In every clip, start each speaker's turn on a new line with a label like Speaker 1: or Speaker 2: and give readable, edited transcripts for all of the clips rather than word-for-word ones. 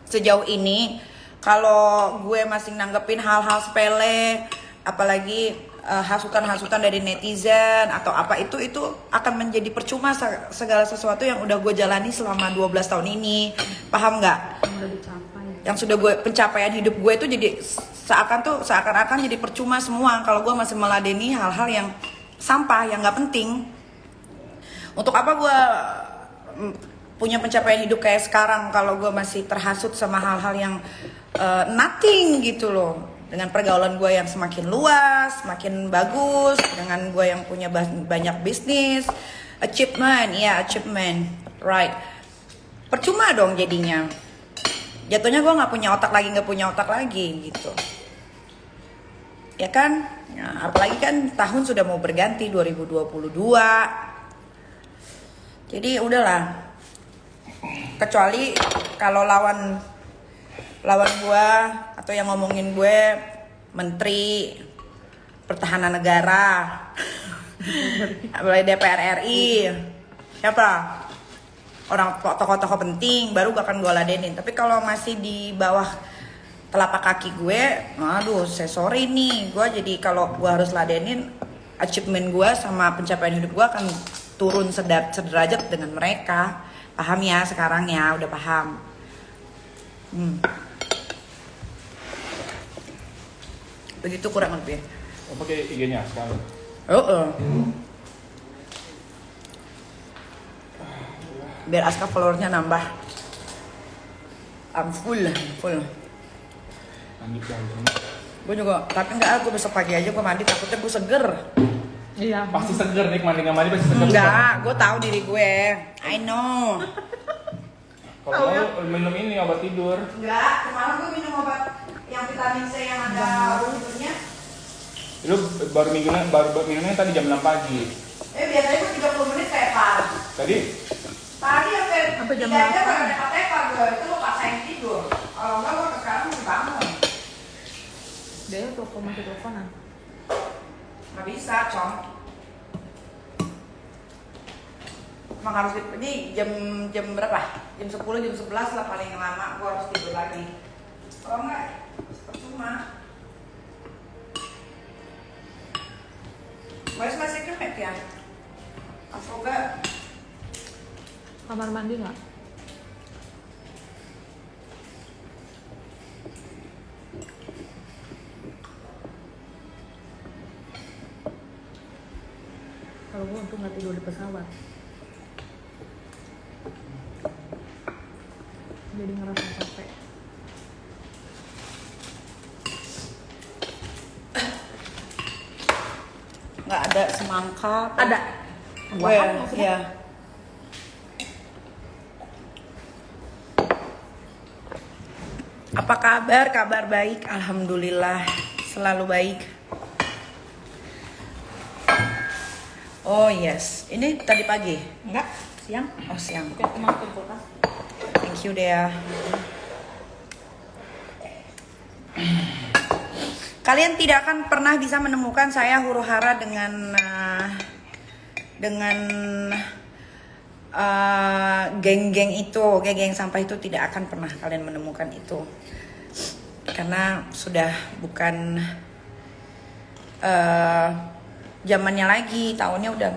Speaker 1: Sejauh ini kalau gue masih nanggepin hal-hal sepele, apalagi hasutan-hasutan dari netizen atau apa itu akan menjadi percuma segala sesuatu yang udah gue jalani selama 12 tahun ini. Paham nggak? Yang sudah gue pencapaian hidup gue itu jadi seakan-akan jadi percuma semua kalau gue masih meladeni hal-hal yang sampah yang nggak penting. Untuk apa gue punya pencapaian hidup kayak sekarang kalau gue masih terhasut sama hal-hal yang nothing gitu loh. Dengan pergaulan gue yang semakin luas, semakin bagus, dengan gue yang punya banyak bisnis, achievement, right. Percuma dong jadinya. Jatuhnya gue nggak punya otak lagi gitu. Ya kan? Nah, apalagi kan tahun sudah mau berganti 2022. Jadi udahlah. Kecuali kalau lawan gue atau yang ngomongin gue menteri pertahanan negara mulai DPR RI siapa orang tokoh-tokoh penting baru gak akan gue ladenin. Tapi kalau masih di bawah telapak kaki gue, aduh saya sorry nih, gue jadi kalau gue harus ladenin achievement gue sama pencapaian hidup gue akan turun sederajat dengan mereka. Paham ya sekarang ya, udah paham. Begitu kurang lebih.
Speaker 2: Oh, pakai IG-nya sekarang.
Speaker 1: Biar Aska followernya nambah. Full.
Speaker 2: Lanjut dari sini.
Speaker 1: Gue juga, tapi enggak, gue besok pagi aja gue mandi, takutnya gue seger.
Speaker 2: Iya. Pasti seger nih, mandi nggak mandi pasti seger.
Speaker 1: Enggak, gue tahu diri gue. I know.
Speaker 2: Kalau mau minum ini obat tidur.
Speaker 1: Enggak, kemarin gue minum obat yang vitamin C yang ada rumputnya.
Speaker 2: Lu baru minumnya tadi jam 6 pagi.
Speaker 1: Biasanya gue 30 menit kayak par.
Speaker 2: Tadi
Speaker 1: Sampai jam 8 aja pada teka-teka gue, itu lo paksain tidur. Kalau enggak gue sekarang masih bangun.
Speaker 3: Dia tuh masih teleponan.
Speaker 1: Nggak bisa, Cong. Emang harus ini jam berapa? Jam 10, jam 11 lah paling lama gue harus tidur lagi. Kalau enggak, percuma. Wes masih kemet ya? Afoga.
Speaker 3: Kamar mandi nggak? Kalau gue untung nggak tidur di pesawat. Jadi ngerasa capek.
Speaker 1: Nggak ada semangka.
Speaker 3: Ada.
Speaker 1: Buah, ya. Apa kabar? Kabar baik, alhamdulillah, selalu baik. Oh yes, ini tadi pagi?
Speaker 3: Enggak, siang.
Speaker 1: Oh siang.
Speaker 3: Oke, masukin kulkas.
Speaker 1: Thank you Dea. Kalian tidak akan pernah bisa menemukan saya huru hara dengan geng-geng itu, geng-geng sampah itu tidak akan pernah kalian menemukan itu. Karena sudah bukan zamannya lagi, tahunnya udah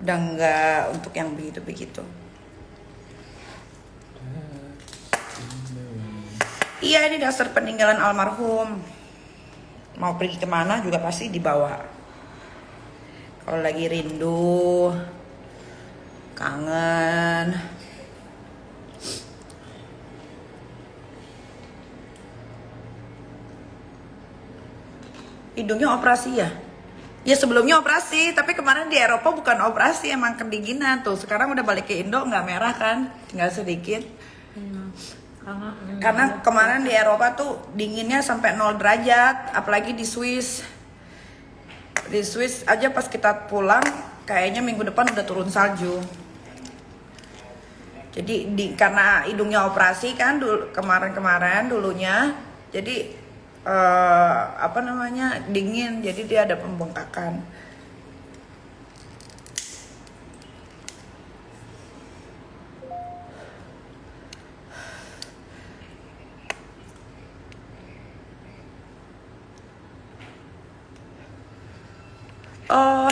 Speaker 1: enggak untuk yang begitu-begitu. Iya, ini dasar peninggalan almarhum. Mau pergi kemana juga pasti dibawa. Kalau lagi rindu, kangen. Hidungnya operasi ya? Ya sebelumnya operasi, tapi kemarin di Eropa bukan operasi, emang kedinginan tuh. Sekarang udah balik ke Indo nggak merah kan? Tinggal sedikit. Karena kemarin di Eropa tuh dinginnya sampai 0 derajat, apalagi di Swiss. Di Swiss aja pas kita pulang, kayaknya minggu depan udah turun salju. Jadi karena hidungnya operasi kan kemarin dulunya, jadi dingin, jadi dia ada pembengkakan.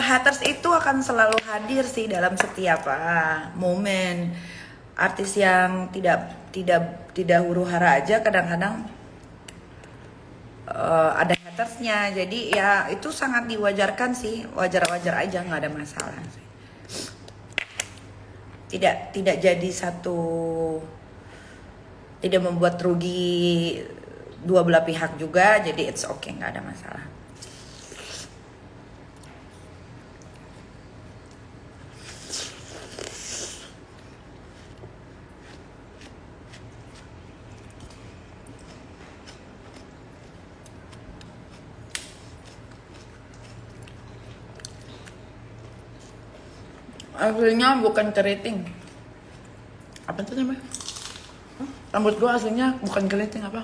Speaker 1: Haters itu akan selalu hadir sih dalam setiap momen. Artis yang tidak huru hara aja kadang-kadang ada hatersnya. Jadi ya itu sangat diwajarkan sih, wajar-wajar aja, nggak ada masalah sih. Tidak jadi tidak membuat rugi dua belah pihak juga, jadi it's okay, nggak ada masalah. Aslinya bukan keriting. Apa itu namanya? Rambut gua aslinya bukan keriting apa?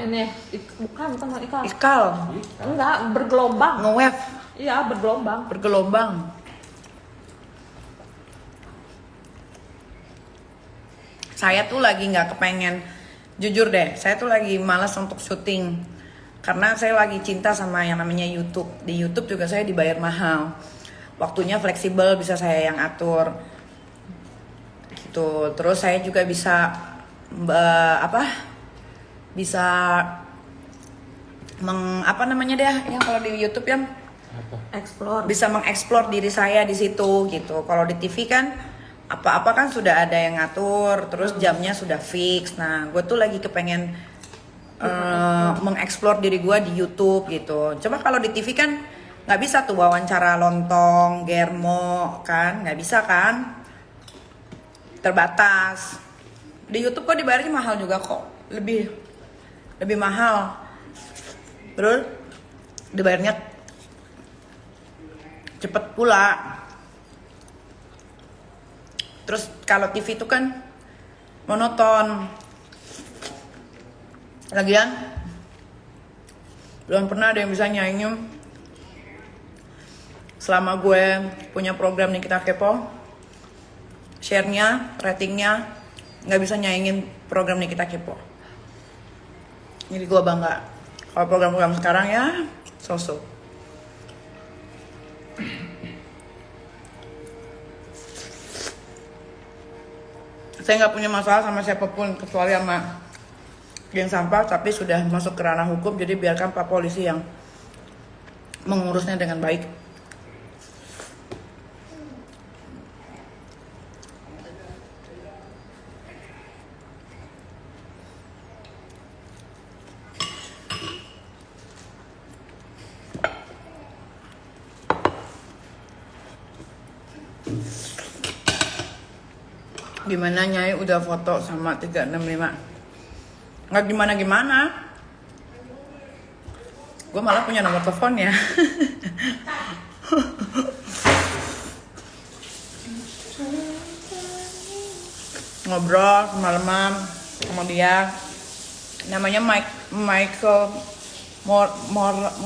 Speaker 3: Ini bukan ikal.
Speaker 1: Ikal.
Speaker 3: Enggak, bergelombang.
Speaker 1: Nge-wave.
Speaker 3: Iya, bergelombang.
Speaker 1: Bergelombang. Saya tuh lagi nggak kepengen, jujur deh, saya tuh lagi malas untuk syuting karena saya lagi cinta sama yang namanya YouTube. Di YouTube juga saya dibayar mahal, waktunya fleksibel, bisa saya yang atur gitu. Terus saya juga bisa bisa apa namanya deh yang kalau di YouTube ya,
Speaker 3: Explore.
Speaker 1: bisa mengeksplor diri saya di situ gitu. Kalau di TV kan apa-apa kan sudah ada yang ngatur, terus jamnya sudah fix. Nah, gue tuh lagi kepengen mengeksplor diri gue di YouTube gitu. Coba kalau di TV kan nggak bisa tuh wawancara lontong, germo kan, nggak bisa kan, terbatas. Di YouTube kok dibayarnya mahal juga kok, lebih mahal. Terus dibayarnya cepet pula. Terus kalau TV itu kan monoton. Lagian belum pernah ada yang bisa nyaingin selama gue punya program Nikita Kepo. Share-nya, ratingnya nggak bisa nyaingin program Nikita Kepo. Jadi gue bangga. Kalau program-program sekarang ya so-so. Saya nggak punya masalah sama siapapun kecuali sama geng sampah, tapi sudah masuk ke ranah hukum, jadi biarkan Pak Polisi yang mengurusnya dengan baik. Gimana Nyai udah foto sama 365? Nggak gimana-gimana. Gue malah punya nomor teleponnya. Ngobrol semalaman sama dia. Namanya Michael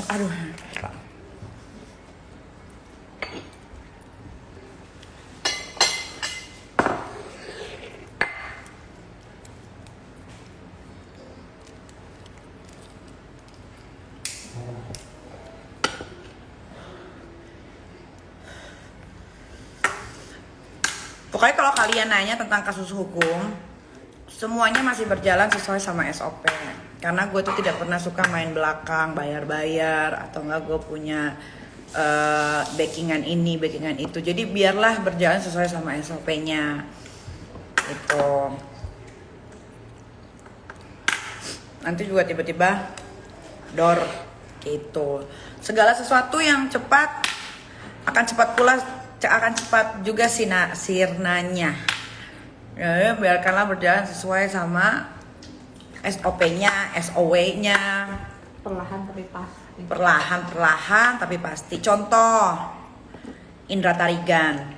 Speaker 1: aduh. Pokoknya kalau kalian nanya tentang kasus hukum, semuanya masih berjalan sesuai sama SOP. Karena gue tuh tidak pernah suka main belakang, bayar-bayar, atau enggak gue punya backingan ini, backingan itu. Jadi biarlah berjalan sesuai sama SOP-nya. Itu. Nanti juga tiba-tiba door gitu. Segala sesuatu yang cepat akan cepat pula, akan cepat juga sirnanya. Ya, biarkanlah berjalan sesuai sama SOP-nya, SOW-nya.
Speaker 3: Perlahan tapi pasti.
Speaker 1: Perlahan tapi pasti. Contoh, Indra Tarigan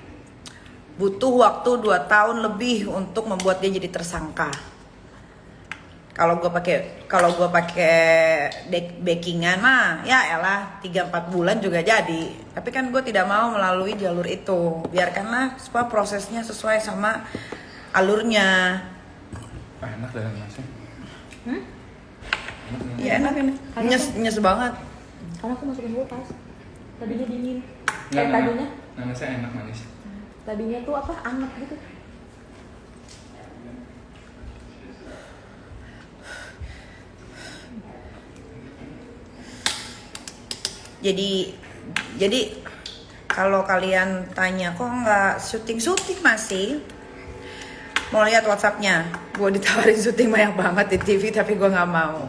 Speaker 1: butuh waktu 2 tahun lebih untuk membuat dia jadi tersangka. Kalau gue pakai backingan mah ya elah 3-4 bulan juga jadi. Tapi kan gue tidak mau melalui jalur itu. Biarkanlah supaya prosesnya sesuai sama alurnya.
Speaker 2: Enak dan masih.
Speaker 1: Iya enak ini. Nyes banget.
Speaker 3: Karena aku masukin kulkas. Tadinya dingin.
Speaker 2: Enggak,
Speaker 3: tadinya?
Speaker 2: Nama saya enak manis.
Speaker 3: Tadinya tuh apa? Anget gitu.
Speaker 1: Jadi kalau kalian tanya kok nggak syuting masih, mau lihat WhatsAppnya, gue ditawarin syuting banyak banget di TV tapi gue nggak mau.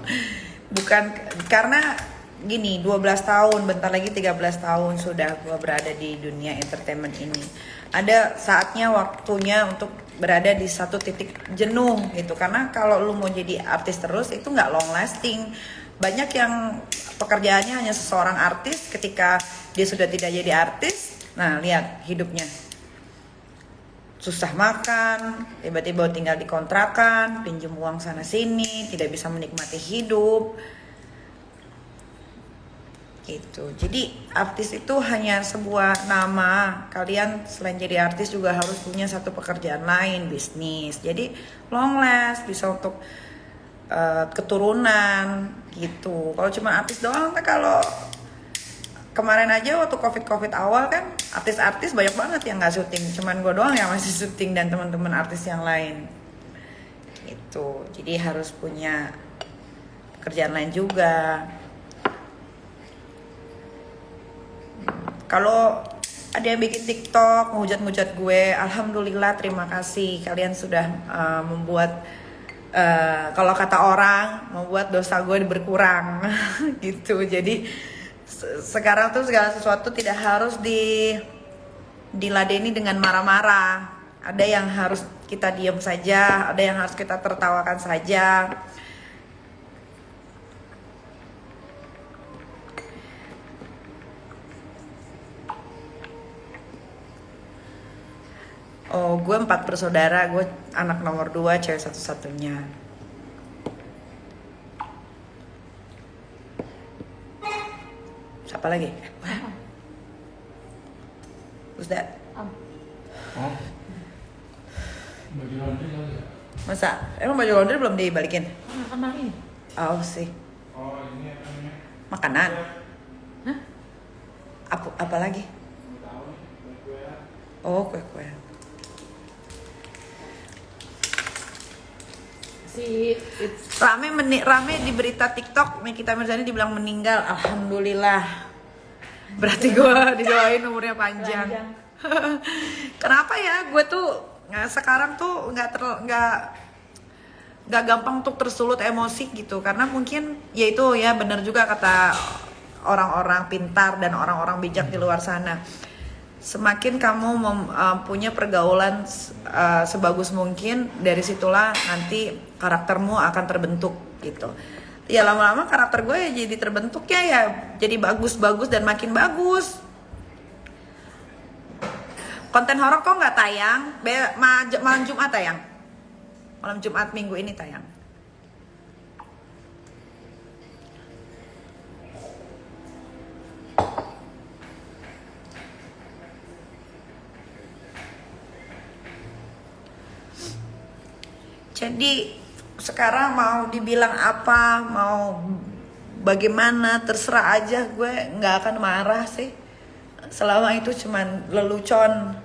Speaker 1: Bukan karena gini, 12 tahun, bentar lagi 13 tahun sudah gue berada di dunia entertainment ini. Ada saatnya, waktunya untuk berada di satu titik jenuh gitu. Karena kalau lu mau jadi artis terus itu nggak long lasting. Banyak yang pekerjaannya hanya seseorang artis, ketika dia sudah tidak jadi artis, nah lihat hidupnya. Susah makan, tiba-tiba tinggal di kontrakan, pinjam uang sana sini, tidak bisa menikmati hidup. Gitu. Jadi artis itu hanya sebuah nama. Kalian selain jadi artis juga harus punya satu pekerjaan lain, bisnis. Jadi long last, bisa untuk keturunan gitu. Kalau cuma artis doang, kalau kemarin aja waktu covid awal kan artis-artis banyak banget yang nggak syuting, cuman gue doang yang masih syuting dan teman-teman artis yang lain gitu. Jadi harus punya pekerjaan lain juga. Kalau ada yang bikin TikTok menghujat-hujat gue, alhamdulillah, terima kasih kalian sudah membuat kalau kata orang membuat dosa gue berkurang gitu. Jadi sekarang tuh segala sesuatu tidak harus diladeni dengan marah-marah. Ada yang harus kita diam saja, ada yang harus kita tertawakan saja. Oh, gue 4 bersaudara, gue anak nomor 2, cewek satu-satunya. Siapa lagi? Who's that?
Speaker 3: Oh.
Speaker 2: Baju laundry kali ya?
Speaker 1: Masa? Emang baju laundry belum dibalikin?
Speaker 3: Kamar ini.
Speaker 1: Oh sih.
Speaker 2: Oh, ini apa namanya?
Speaker 1: Makanan?
Speaker 3: Hah?
Speaker 1: Apa lagi? Oh, kue-kue. Rame di berita TikTok, Nikita Mirzani dibilang meninggal. Alhamdulillah. Berarti gue didoain umurnya panjang. Kenapa ya? Gue tuh sekarang tuh nggak gampang untuk tersulut emosi gitu. Karena mungkin ya itu ya benar juga kata orang-orang pintar dan orang-orang bijak di luar sana. Semakin kamu punya pergaulan sebagus mungkin, dari situlah nanti karaktermu akan terbentuk gitu. Ya lama-lama karakter gue ya jadi terbentuknya ya jadi bagus-bagus dan makin bagus. Konten horor kok nggak tayang? Malam Jumat tayang. Malam Jumat minggu ini tayang. Jadi sekarang mau dibilang apa, mau bagaimana, terserah aja, gue nggak akan marah sih. Selama itu cuman lelucon.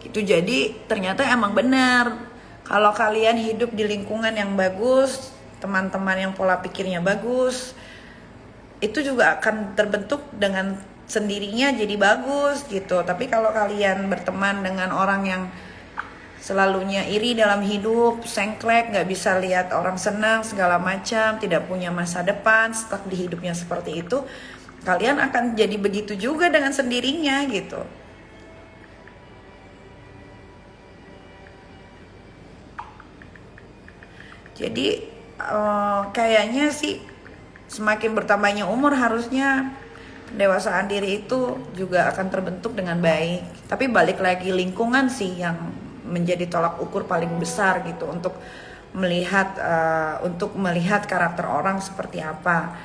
Speaker 1: Gitu. Jadi ternyata emang benar. Kalau kalian hidup di lingkungan yang bagus, teman-teman yang pola pikirnya bagus, itu juga akan terbentuk dengan sendirinya jadi bagus gitu. Tapi kalau kalian berteman dengan orang yang selalunya iri dalam hidup, sengklek, nggak bisa lihat orang senang segala macam, tidak punya masa depan, stuck di hidupnya seperti itu, kalian akan jadi begitu juga dengan sendirinya gitu. Jadi kayaknya sih semakin bertambahnya umur harusnya pendewasaan diri itu juga akan terbentuk dengan baik. Tapi balik lagi lingkungan sih yang menjadi tolak ukur paling besar gitu untuk melihat karakter orang seperti apa.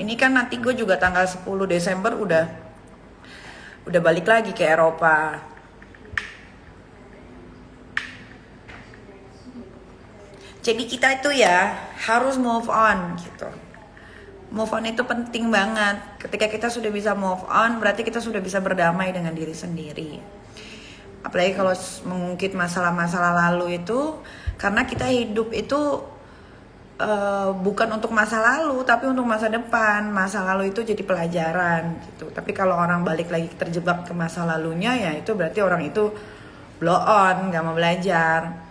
Speaker 1: Ini kan nanti gue juga tanggal 10 Desember udah udah balik lagi ke Eropa. Jadi kita itu ya harus move on gitu. Move on itu penting banget. Ketika kita sudah bisa move on, berarti kita sudah bisa berdamai dengan diri sendiri. Apalagi kalau mengungkit masalah-masalah lalu itu, karena kita hidup itu bukan untuk masa lalu, tapi untuk masa depan. Masa lalu itu jadi pelajaran gitu. Tapi kalau orang balik lagi terjebak ke masa lalunya, ya itu berarti orang itu blow on, nggak mau belajar.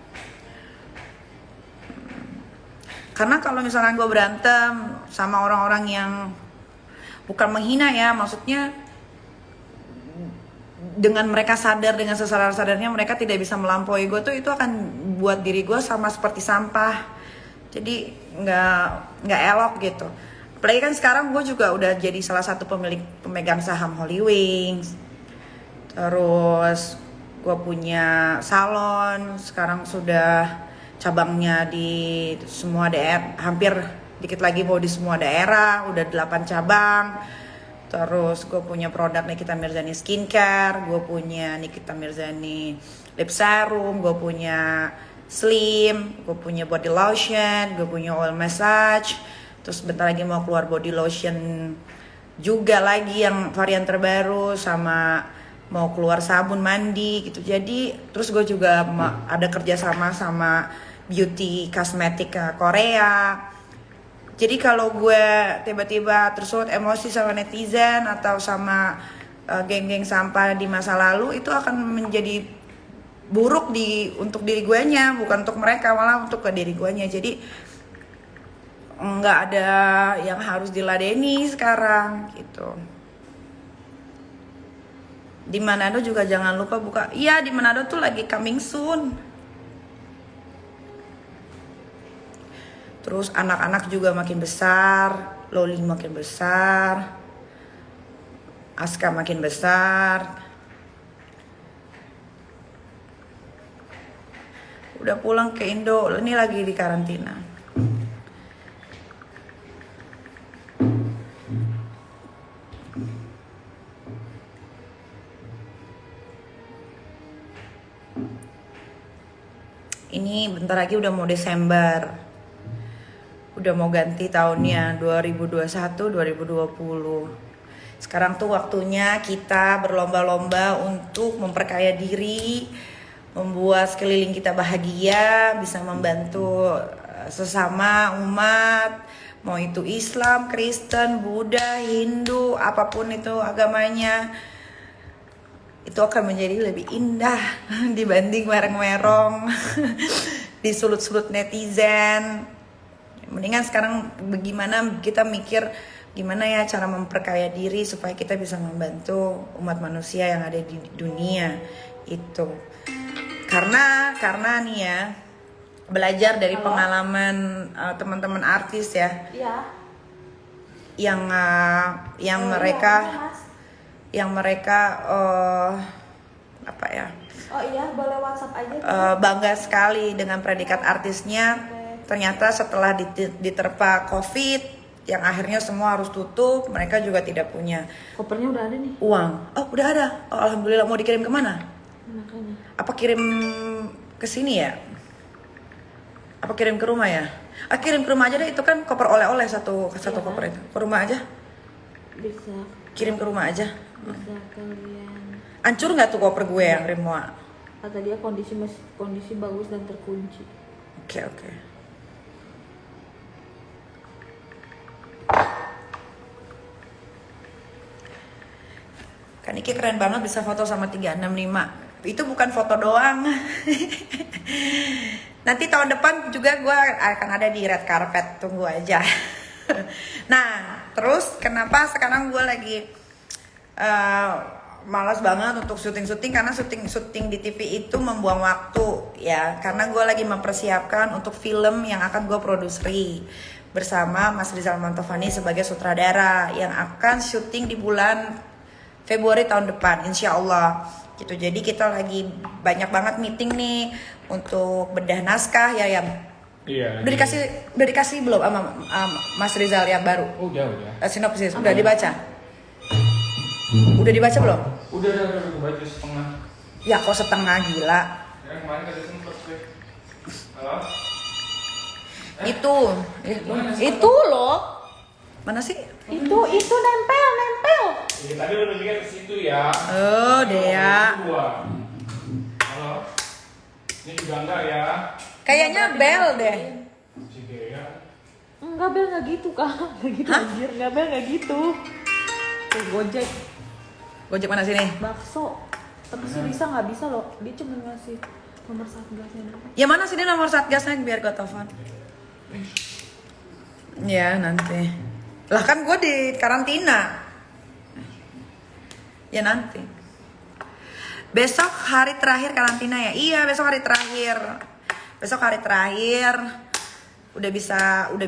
Speaker 1: Karena kalau misalnya gue berantem sama orang-orang yang bukan menghina ya, maksudnya dengan mereka sadar, dengan sesadar-sadarnya mereka tidak bisa melampaui gue tuh, itu akan buat diri gue sama seperti sampah. Jadi nggak elok gitu. Apalagi kan sekarang gue juga udah jadi salah satu pemegang saham Holy Wings. Terus gue punya salon, sekarang sudah cabangnya di semua daerah, hampir dikit lagi mau di semua daerah, udah 8 cabang. Terus gue punya produk Nikita Mirzani Skincare, gue punya Nikita Mirzani Lip Serum, gue punya Slim, gue punya body lotion, gue punya oil massage. Terus bentar lagi mau keluar body lotion juga lagi yang varian terbaru, sama mau keluar sabun mandi gitu. Jadi terus gue juga ada kerjasama sama beauty kosmetik Korea. Jadi kalau gue tiba-tiba tersulut emosi sama netizen atau sama geng-geng sampah di masa lalu, itu akan menjadi buruk untuk diri gue nya, bukan untuk mereka, malah untuk ke diri gue nya. Jadi nggak ada yang harus diladeni sekarang gitu. Di Manado juga jangan lupa buka. Iya, di Manado tuh lagi coming soon. Terus anak-anak juga makin besar, Loli makin besar, Aska makin besar. Udah pulang ke Indo, ini lagi di karantina. Ini bentar lagi udah mau Desember. Udah mau ganti tahunnya 2021-2020. Sekarang tuh waktunya kita berlomba-lomba untuk memperkaya diri, membuat sekeliling kita bahagia, bisa membantu sesama umat, mau itu Islam, Kristen, Buddha, Hindu, apapun itu agamanya. Itu akan menjadi lebih indah dibanding mereng-merong disulut-sulut netizen. Mendingan sekarang bagaimana kita mikir gimana ya cara memperkaya diri supaya kita bisa membantu umat manusia yang ada di dunia itu. Karena nih ya, belajar dari pengalaman teman-teman artis ya.
Speaker 3: Iya.
Speaker 1: Yang mereka apa ya?
Speaker 3: Oh iya, boleh WhatsApp aja.
Speaker 1: Bangga sekali dengan predikat artisnya. Ternyata setelah diterpa COVID, yang akhirnya semua harus tutup, mereka juga tidak punya
Speaker 3: Kopernya udah ada nih.
Speaker 1: uang. Oh, udah ada. Oh, alhamdulillah. Mau dikirim kemana?
Speaker 3: Makanya.
Speaker 1: Apa kirim ke sini ya? Apa kirim ke rumah ya? Kirim ke rumah aja deh. Itu kan koper oleh-oleh satu koper itu. Ke rumah aja.
Speaker 3: Bisa.
Speaker 1: Kirim ke rumah aja.
Speaker 3: Bisa kalian.
Speaker 1: Hancur nggak tuh koper gue yang remote?
Speaker 3: Kata dia kondisi bagus dan terkunci.
Speaker 1: Oke. Kan Niki keren banget bisa foto sama 365. Itu bukan foto doang. Nanti tahun depan juga gue akan ada di red carpet, tunggu aja. Nah, terus kenapa sekarang gue lagi malas banget untuk syuting-syuting, karena syuting di TV itu membuang waktu ya. Karena gue lagi mempersiapkan untuk film yang akan gue produseri bersama Mas Rizal Mantovani sebagai sutradara yang akan syuting di bulan Februari tahun depan, insya Allah gitu. Jadi kita lagi banyak banget meeting nih untuk bedah naskah ya.
Speaker 2: Iya.
Speaker 1: Udah dikasih belum sama Mas Rizal yang baru?
Speaker 2: Udah.
Speaker 1: Sinopsis udah dibaca? Udah dibaca belum?
Speaker 2: Udah gue baju setengah.
Speaker 1: Ya kok setengah gila.
Speaker 2: Ya kemarin ada sempet gue. Halo?
Speaker 3: Itu loh.
Speaker 1: Mana sih?
Speaker 3: Itu nempel.
Speaker 2: Iya tadi udah mikir ke situ ya.
Speaker 1: Oh, Dea.
Speaker 2: Halo? Ini juga enggak ya?
Speaker 1: Kayaknya bel deh.
Speaker 2: Si Dea.
Speaker 3: Enggak bel nggak gitu kak. Nggak gitu anjir. Enggak bel nggak gitu. Tuh Gojek
Speaker 1: Gojek mana sini?
Speaker 3: bakso. Tapi si Risa nggak bisa loh. Dia cuma ngasih nomor satgasnya doang.
Speaker 1: Ya mana sih dia nomor satgasnya biar gue telepon. Ya nanti. Lah kan gue di karantina. Ya nanti. Besok hari terakhir karantina ya? Iya besok hari terakhir. Besok hari terakhir. Udah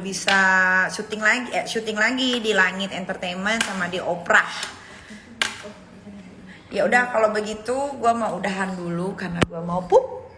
Speaker 1: bisa syuting lagi di Langit Entertainment sama di Oprah. Ya udah kalau begitu gue mau udahan dulu karena gue mau pup.